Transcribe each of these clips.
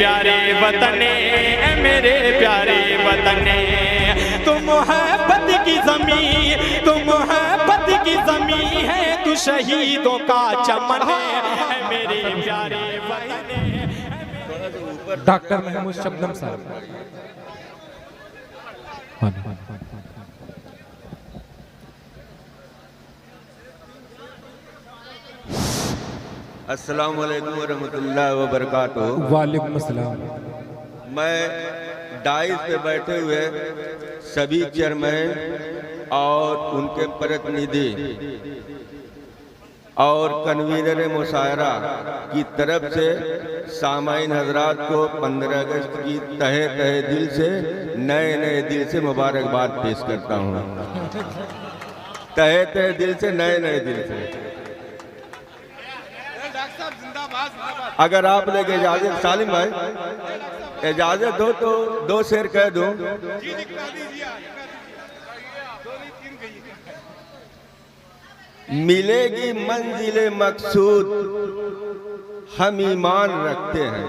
प्यारे वतने, मेरे प्यारे वतने, तुम मोहब्बत की ज़मीं, तुम मोहब्बत की ज़मीं है, तू शहीदों का चमन है मेरे प्यारे वतने। डॉक्टर महमूद शबनम साहब। अस्सलामु अलैकुम वरहमतुल्लाहि वबरकातुहू। वालेकुम अस्सलाम। मैं डाइस पे बैठे हुए सभी चेयरमैन और उनके प्रतिनिधि और कन्वीनर मुशायरा की तरफ से सामाईन हजरात को 15 अगस्त की तहे तहे दिल से नए नए दिल से मुबारकबाद पेश करता हूँ। तहे तहे दिल से नए नए दिल से। अगर आप लोग इजाजत, सालिम भाई इजाजत हो तो 2 शेर कह दूं। मिलेगी मंजिले मकसूद, हम ईमान रखते हैं।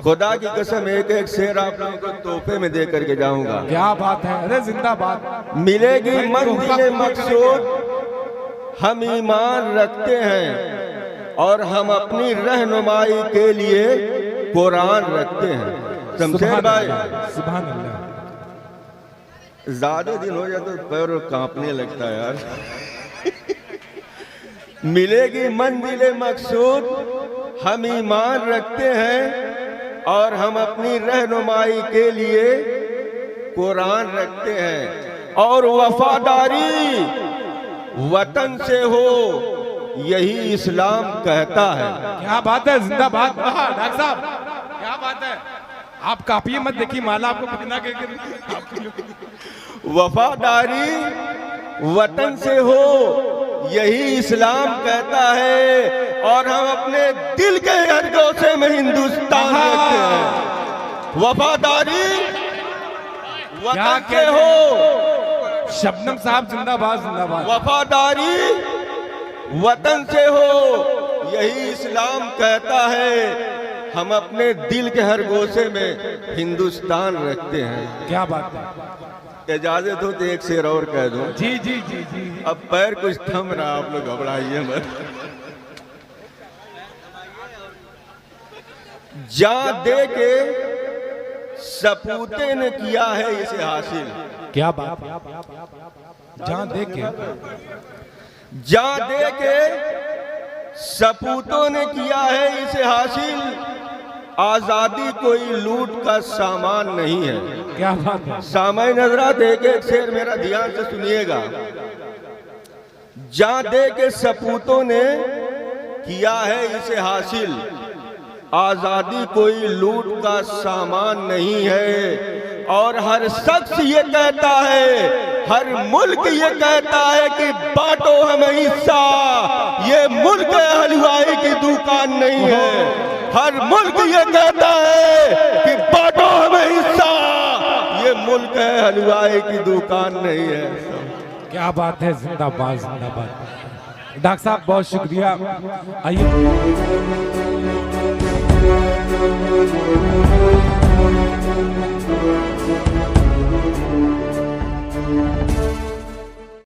खुदा की कसम एक एक शेर आप लोगों को तोहफे में दे करके जाऊंगा। क्या बात है, अरे जिंदाबाद। मिलेगी मंजिले मकसूद, हम ईमान रखते हैं और हम अपनी रहनुमाई के लिए कुरान रखते हैं। शमशेर भाई, सुभान अल्लाह। ज्यादा दिन हो जाए तो पैर कांपने लगता है यार। मिलेगी मंजिले मकसूद, हम ईमान रखते हैं और हम अपनी रहनुमाई के लिए कुरान रखते हैं और वफादारी वतन से हो, यही इस्लाम कहता है। क्या बात है, जिंदाबाद। डॉक्टर साहब क्या बात है, आप कापिए मत, देखिए माला आपको पकड़ना के। वफादारी वतन से हो, यही इस्लाम कहता है और हम अपने दिल के हर गोशे में हिंदुस्तान रखते हैं। वफादारी वतन से हो। शबनम साहब जिंदाबाद, जिंदाबाद। वफादारी वतन से हो, यही इस्लाम कहता है। हम अपने दिल के हर गोशे में हिंदुस्तान रखते हैं। क्या बात है। इजाजत हो तो एक शेर और कह दूं। जी जी जी जी। अब पैर कुछ थम रहा, आप लोग घबराइए मत। जा दे के सपूते ने किया है इसे हासिल। क्या बात। जहां दे के, जा दे के सपूतों ने किया है इसे हासिल। आजादी कोई लूट का सामान नहीं है। क्या बात है। सामाईन हज़रात एक एक शेर मेरा ध्यान से सुनिएगा। जा दे के सपूतों ने किया है इसे हासिल। आजादी कोई लूट का सामान नहीं है और हर शख्स ये कहता है, हर मुल्क ये कहता है कि बांटो हमें हिस्सा। ये मुल्क हलवाई की दुकान नहीं है। हर मुल्क ये कहता है कि बांटो हमें हिस्सा। ये मुल्क है, हलवाई की दुकान नहीं है। क्या बात है, जिंदाबाद, जिंदाबाद। डॉक्टर साहब बहुत शुक्रिया। आइए